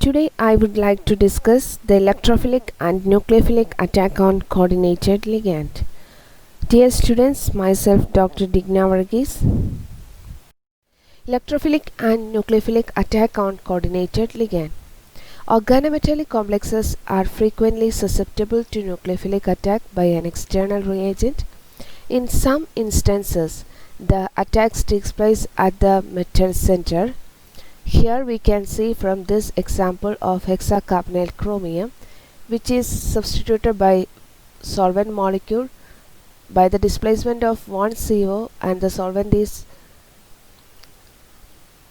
Today I would like to discuss the electrophilic and nucleophilic attack on coordinated ligand. Dear students, myself Dr. Digna Varghese. Electrophilic and nucleophilic attack on coordinated ligand. Organometallic complexes are frequently susceptible to nucleophilic attack by an external reagent. In some instances, the attack takes place at the metal center. Here we can see from this example of hexacarbonyl chromium, which is substituted by solvent molecule by the displacement of one CO, and the solvent is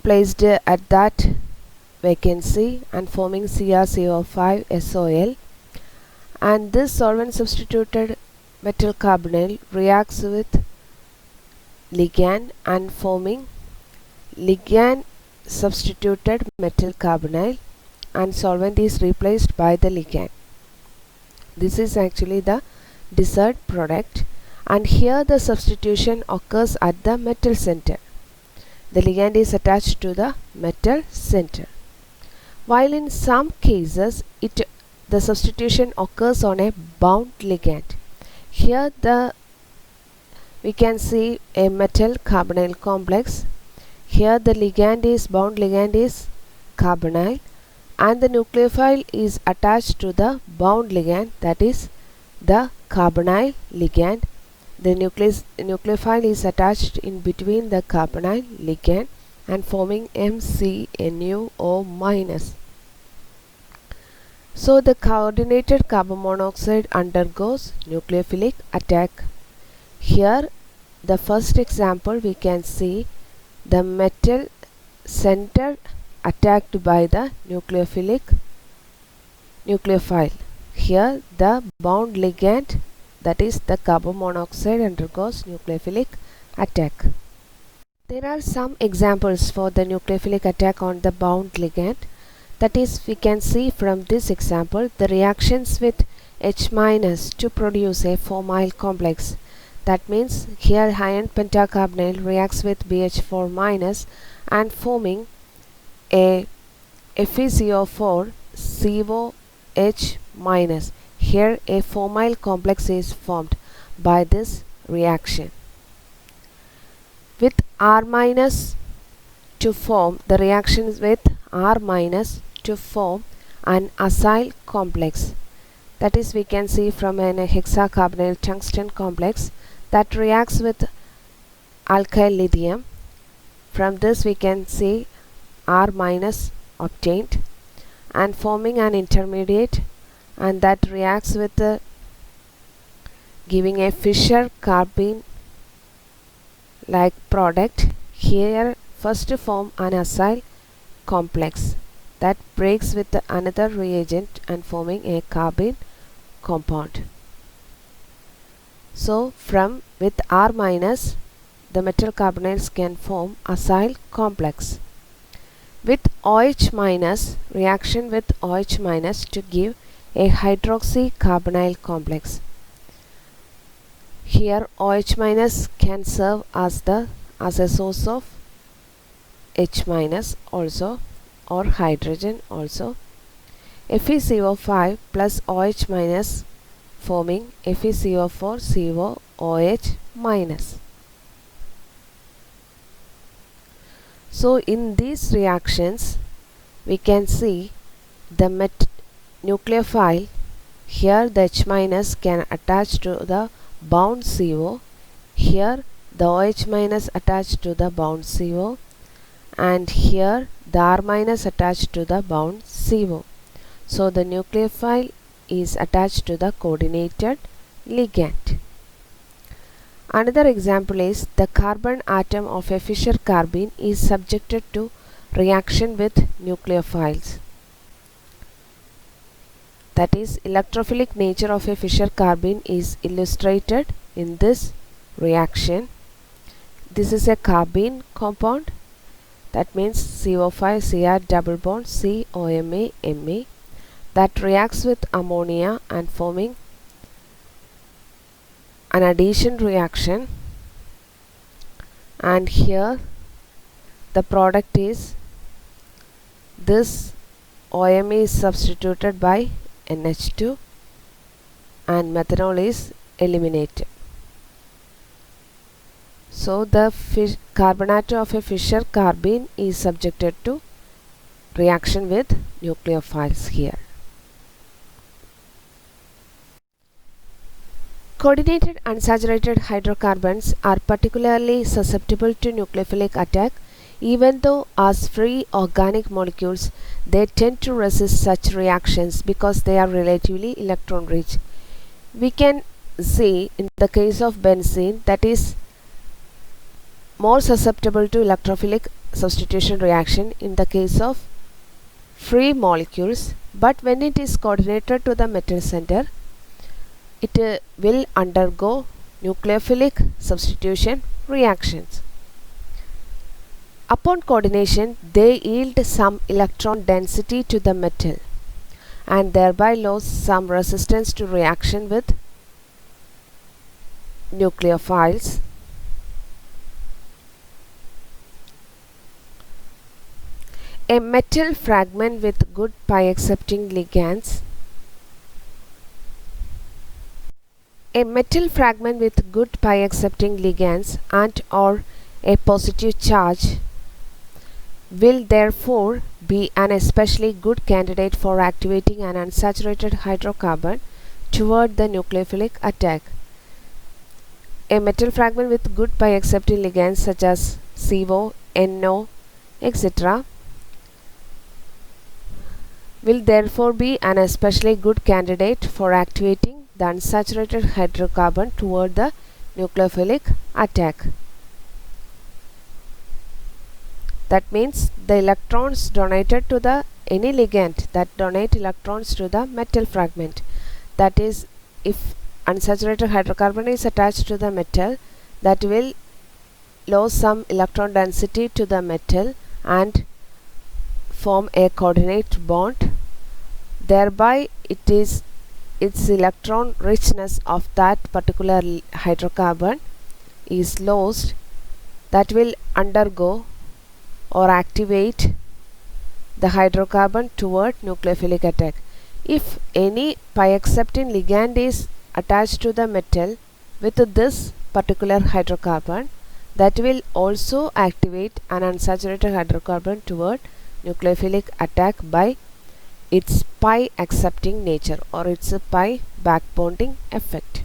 placed at that vacancy and forming CrCO5 SOL, and this solvent substituted metal carbonyl reacts with ligand and forming ligand substituted metal carbonyl, and solvent is replaced by the ligand. This is actually the desired product, and here the substitution occurs at the metal center. The ligand is attached to the metal center, while in some cases the substitution occurs on a bound ligand. Here we can see a metal carbonyl complex. Here the bound ligand is carbonyl, and the nucleophile is attached to the bound ligand, that is the carbonyl ligand. The nucleophile is attached in between the carbonyl ligand and forming MCNUO-. So the coordinated carbon monoxide undergoes nucleophilic attack. Here the first example we can see the metal center attacked by the nucleophile. Here the bound ligand, that is the carbon monoxide, undergoes nucleophilic attack. There are some examples for the nucleophilic attack on the bound ligand. That is, we can see from this example the reactions with H- to produce a formyl complex. That means here iron pentacarbonyl reacts with BH4- and forming a FeCO4 COH-. Here a formyl complex is formed by this reaction. With R- to form the reactions with R- to form an acyl complex. That is, we can see from an hexacarbonyl tungsten complex that reacts with alkyl lithium. From this we can see R- obtained and forming an intermediate, and that reacts with giving a Fischer carbene like product. Here first to form an acyl complex that breaks with another reagent and forming a carbene compound. So with R-, the metal carbonyls can form acyl complex. With OH-, reaction with OH- to give a hydroxycarbonyl complex. Here OH- can serve as a source of H- also, or hydrogen also. FeCO5 plus OH- forming FeCO4 COOH-. So in these reactions we can see the nucleophile. Here the H- can attach to the bound CO. Here the OH- attached to the bound CO, and here the R- attached to the bound CO. So the nucleophile is attached to the coordinated ligand. Another example is the carbon atom of a Fischer carbene is subjected to reaction with nucleophiles. That is, electrophilic nature of a Fischer carbene is illustrated in this reaction. This is a carbene compound. That means CO5 Cr double bond COMa Ma that reacts with ammonia and forming an addition reaction, and here the product is this OM is substituted by NH2 and methanol is eliminated. So the carbonate of a Fischer carbene is subjected to reaction with nucleophiles here. Coordinated unsaturated hydrocarbons are particularly susceptible to nucleophilic attack. Even though as free organic molecules, they tend to resist such reactions because they are relatively electron rich. We can see in the case of benzene that is more susceptible to electrophilic substitution reaction in the case of free molecules, but when it is coordinated to the metal center, it will undergo nucleophilic substitution reactions. Upon coordination, they yield some electron density to the metal and thereby lose some resistance to reaction with nucleophiles. A metal fragment with good pi-accepting ligands. A metal fragment with good pi-accepting ligands and or a positive charge will therefore be an especially good candidate for activating an unsaturated hydrocarbon toward the nucleophilic attack. A metal fragment with good pi-accepting ligands such as CO, NO, etc. will therefore be an especially good candidate for activating the unsaturated hydrocarbon toward the nucleophilic attack. That means the electrons donated to the any ligand that donate electrons to the metal fragment, that is, if unsaturated hydrocarbon is attached to the metal, that will lose some electron density to the metal and form a coordinate bond. Thereby its electron richness of that particular hydrocarbon is lost, that will undergo or activate the hydrocarbon toward nucleophilic attack. If any pi-accepting ligand is attached to the metal with this particular hydrocarbon, that will also activate an unsaturated hydrocarbon toward nucleophilic attack by its pi-accepting nature or its pi backbonding effect.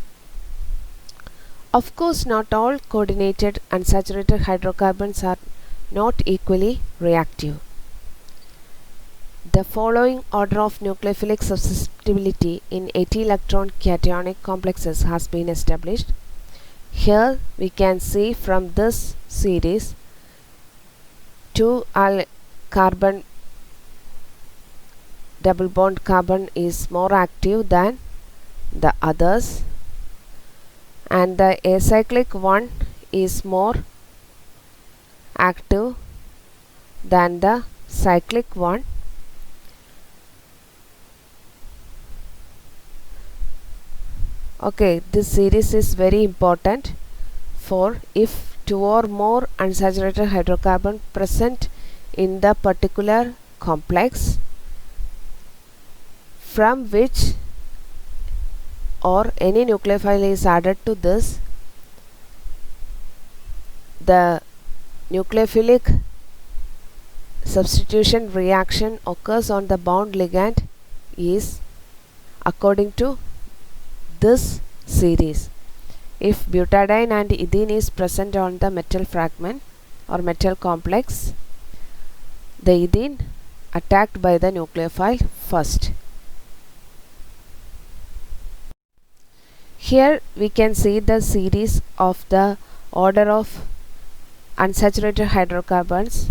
Of course, not all coordinated unsaturated hydrocarbons are not equally reactive. The following order of nucleophilic susceptibility in 80 electron cationic complexes has been established. Here we can see from this series 2 carbon double bond carbon is more active than the others, and the acyclic one is more active than the cyclic one. Okay, this series is very important for if 2 or more unsaturated hydrocarbon present in the particular complex, from which or any nucleophile is added to this, the nucleophilic substitution reaction occurs on the bound ligand is according to this series. If butadiene and ethene is present on the metal fragment or metal complex, the ethene attacked by the nucleophile first. Here we can see the series of the order of unsaturated hydrocarbons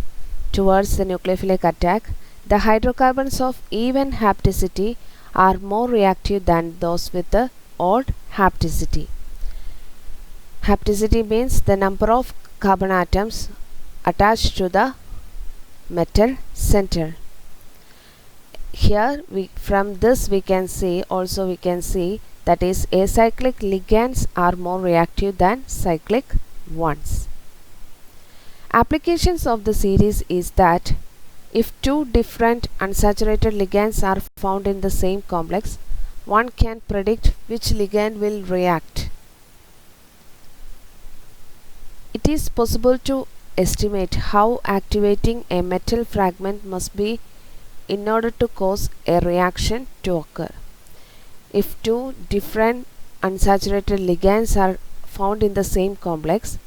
towards the nucleophilic attack. The hydrocarbons of even hapticity are more reactive than those with the odd hapticity. Hapticity means the number of carbon atoms attached to the metal center. Here from this we can see that is acyclic ligands are more reactive than cyclic ones. Applications of the series is that If two different unsaturated ligands are found in the same complex, one can predict which ligand will react. It is possible to estimate how activating a metal fragment must be in order to cause a reaction to occur. If two different unsaturated ligands are found in the same complex,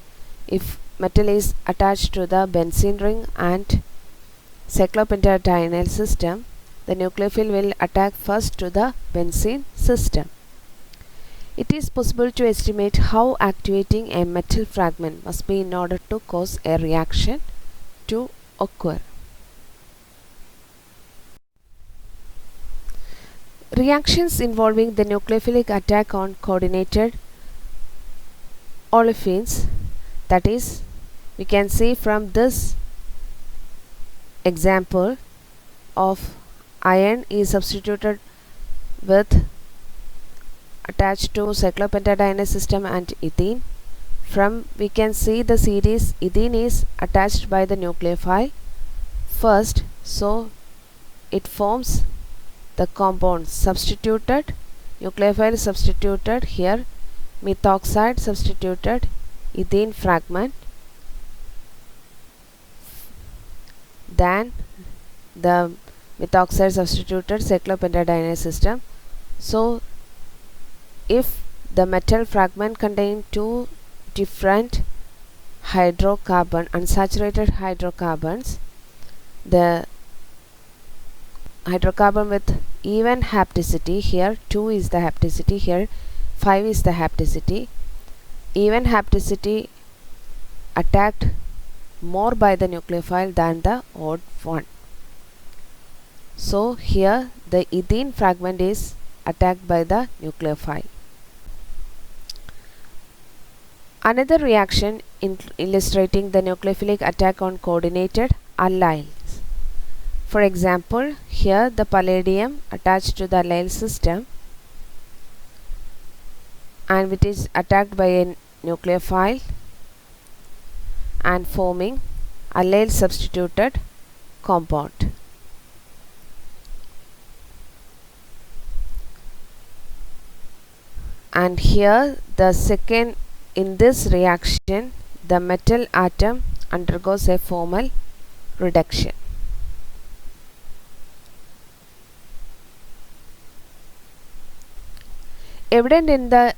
if metal is attached to the benzene ring and cyclopentadienyl system, the nucleophile will attack first to the benzene system. It is possible to estimate how activating a metal fragment must be in order to cause a reaction to occur. Reactions involving the nucleophilic attack on coordinated olefins, that is, we can see from this example of iron is substituted with attached to cyclopentadienyl system and ethene. From we can see the series ethene is attached by the nucleophile first, so it forms the compound substituted, nucleophile substituted here, methoxide substituted, ethene fragment, then the methoxide substituted cyclopentadienyl system. So if the metal fragment contains two different unsaturated hydrocarbons, the hydrocarbon with even hapticity, here 2 is the hapticity, here 5 is the hapticity, even hapticity attacked more by the nucleophile than the odd one. So here the ethene fragment is attacked by the nucleophile. Another reaction illustrating the nucleophilic attack on coordinated allyls. For example, here the palladium attached to the allyl system and it is attacked by a nucleophile and forming allyl substituted compound. And here the second, in this reaction the metal atom undergoes a formal reduction. Evident in the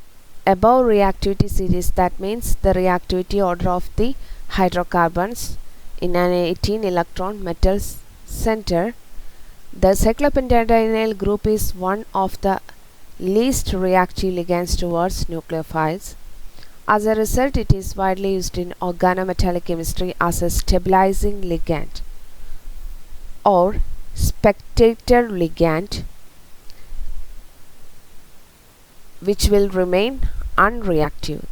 above reactivity series, that means the reactivity order of the hydrocarbons in an 18 electron metal center, the cyclopentadienyl group is one of the least reactive ligands towards nucleophiles. As a result, it is widely used in organometallic chemistry as a stabilizing ligand or spectator ligand, which will remain unreactive.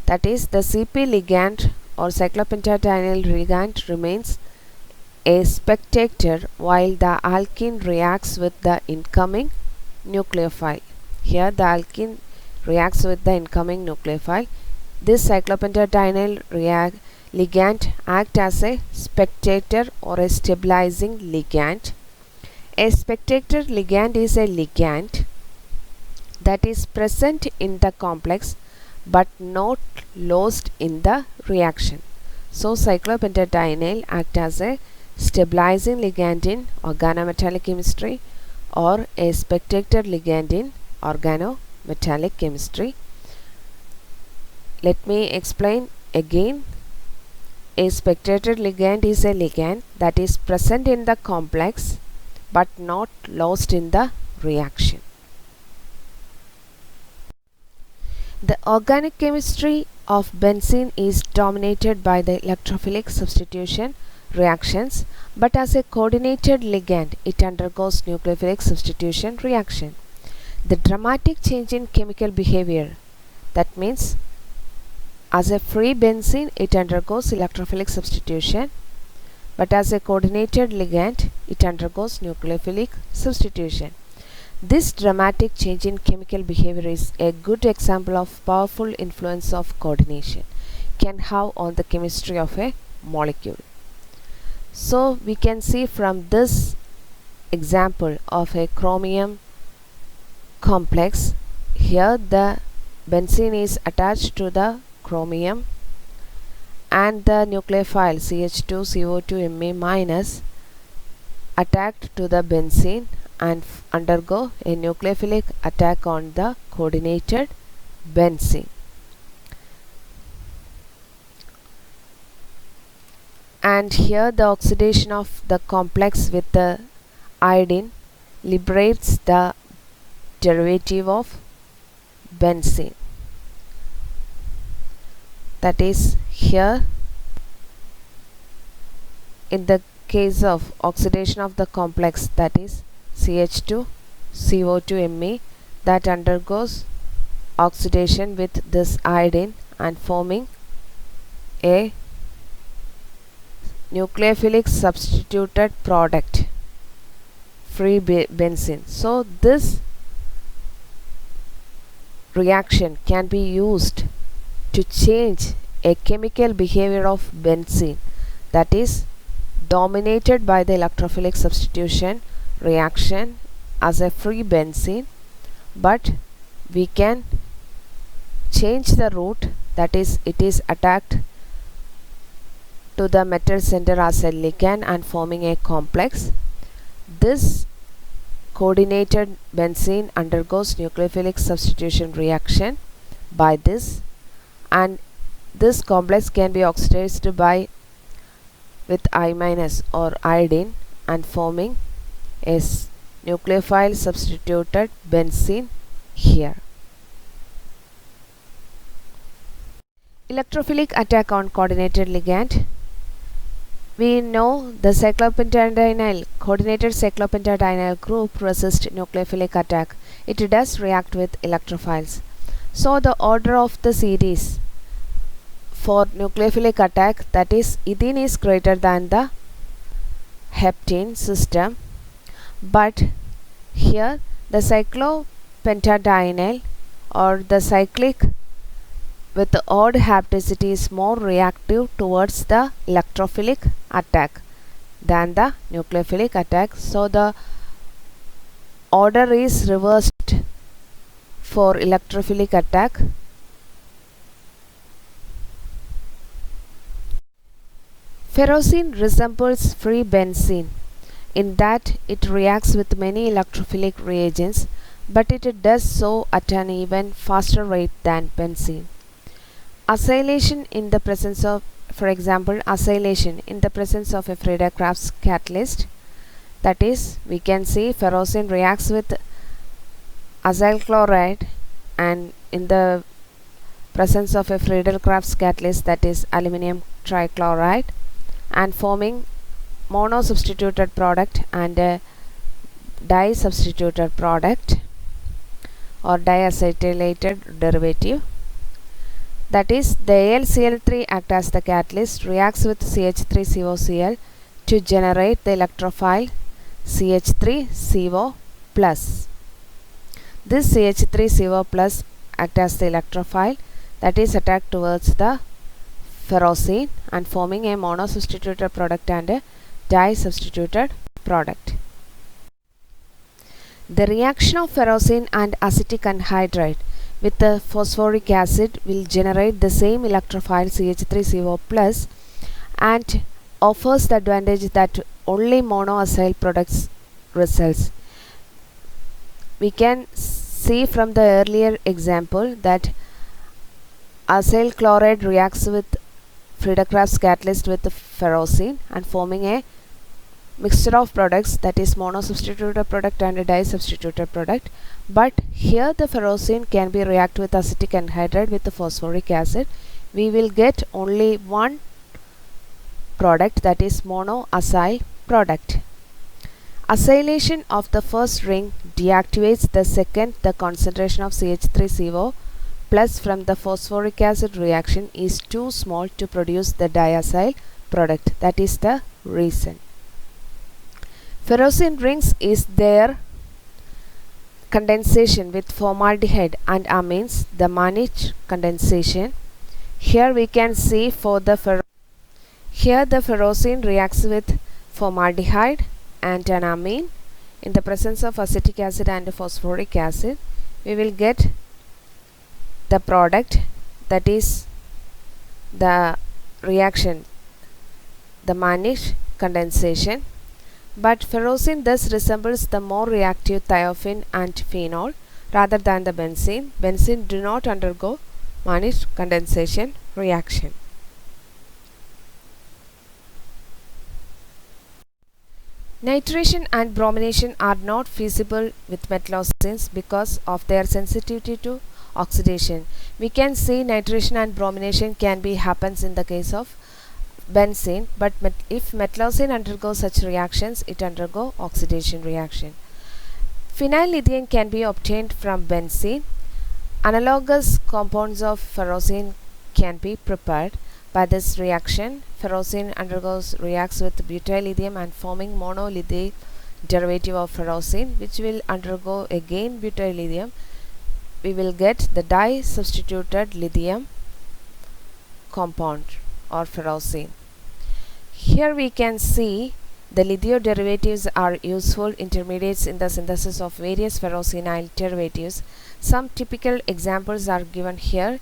That is, the CP ligand or cyclopentadienyl ligand remains a spectator while the alkene reacts with the incoming nucleophile. Here the alkene reacts with the incoming nucleophile. This cyclopentadienyl ligand acts as a spectator or a stabilizing ligand. A spectator ligand is a ligand that is present in the complex but not lost in the reaction. So cyclopentadienyl acts as a stabilizing ligand in organometallic chemistry or a spectator ligand in organometallic chemistry. Let me explain again. A spectator ligand is a ligand that is present in the complex but not lost in the reaction. The organic chemistry of benzene is dominated by the electrophilic substitution reactions, but as a coordinated ligand it undergoes nucleophilic substitution reaction. The dramatic change in chemical behavior, that means as a free benzene it undergoes electrophilic substitution, but as a coordinated ligand it undergoes nucleophilic substitution. This dramatic change in chemical behavior is a good example of powerful influence of coordination can have on the chemistry of a molecule. So we can see from this example of a chromium complex, here the benzene is attached to the chromium and the nucleophile CH2CO2 minus attacked to the benzene and undergo a nucleophilic attack on the coordinated benzene. And here the oxidation of the complex with the iodine liberates the derivative of benzene. That is, here in the case of oxidation of the complex, that is CH2CO2 that undergoes oxidation with this iodine and forming a nucleophilic substituted product, free benzene. So this reaction can be used to change a chemical behavior of benzene, that is dominated by the electrophilic substitution reaction as a free benzene, but we can change the route, that is it is attacked to the metal center as a ligand and forming a complex. This coordinated benzene undergoes nucleophilic substitution reaction by this, and this complex can be oxidized by with I minus or iodine and forming a nucleophile substituted benzene here. Electrophilic attack on coordinated ligand. We know the cyclopentadienyl coordinated cyclopentadienyl group resists nucleophilic attack. It does react with electrophiles. So the order of the series for nucleophilic attack, that is ethene is greater than the heptene system, but here the cyclopentadienyl or the cyclic with the odd hapticity is more reactive towards the electrophilic attack than the nucleophilic attack. So the order is reversed for electrophilic attack. Ferrocene resembles free benzene in that it reacts with many electrophilic reagents, but it does so at an even faster rate than benzene. Acylation in the presence of, for example, acylation in the presence of a Friedel-Crafts catalyst, that is, we can see ferrocene reacts with acyl chloride and in the presence of a Friedel-Crafts catalyst, that is aluminum trichloride, and forming mono substituted product and a di substituted product or diacetylated derivative. That is, the AlCl3 acts as the catalyst, reacts with CH3COCl to generate the electrophile CH3CO+. This CH3CO+ acts as the electrophile that is attacked towards the ferrocene and forming a mono substituted product and a di substituted product. The reaction of ferrocene and acetic anhydride with the phosphoric acid will generate the same electrophile CH3CO+ and offers the advantage that only monoacyl products results. We can see from the earlier example that acyl chloride reacts with Friedel-Crafts catalyst with the ferrocene and forming a mixture of products, that is mono substituted product and a di substituted product, but here the ferrocene can be react with acetic anhydride with the phosphoric acid. We will get only one product, that is monoacyl product. Acylation of the first ring deactivates the second. The concentration of CH3CO+ from the phosphoric acid reaction is too small to produce the diacyl product. That is the reason. Ferrocene rings is their condensation with formaldehyde and amines, the Mannich condensation. Here we can see for the Here the ferrocene reacts with formaldehyde and an amine. In the presence of acetic acid and phosphoric acid, we will get the product, that is the reaction, the Mannich condensation. But ferrocene thus resembles the more reactive thiophene and phenol rather than the benzene. Benzene do not undergo Mannich condensation reaction. Nitration and bromination are not feasible with metallocenes because of their sensitivity to oxidation. We can see nitration and bromination can be happens in the case of benzene, but if metallocene undergoes such reactions, it undergo oxidation reaction. Phenyllithium can be obtained from benzene. Analogous compounds of ferrocene can be prepared. By this reaction, ferrocene reacts with butyllithium and forming monolithium derivative of ferrocene, which will undergo again butyllithium. We will get the di-substituted lithium compound or ferrocene. Here we can see the lithium derivatives are useful intermediates in the synthesis of various ferrocenyl derivatives. Some typical examples are given here.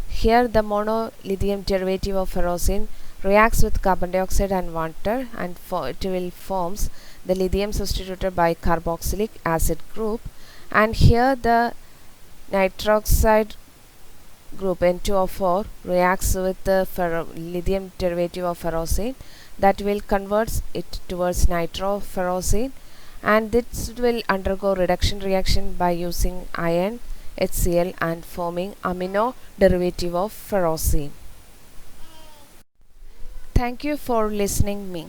Here the monolithium derivative of ferrocene reacts with carbon dioxide and water, and it will forms the lithium substituted by carboxylic acid group, and here the nitroxide group N2O4 reacts with the lithium derivative of ferrocene, that will convert it towards nitroferrocene, and this will undergo reduction reaction by using iron HCl and forming amino derivative of ferrocene. Thank you for listening me.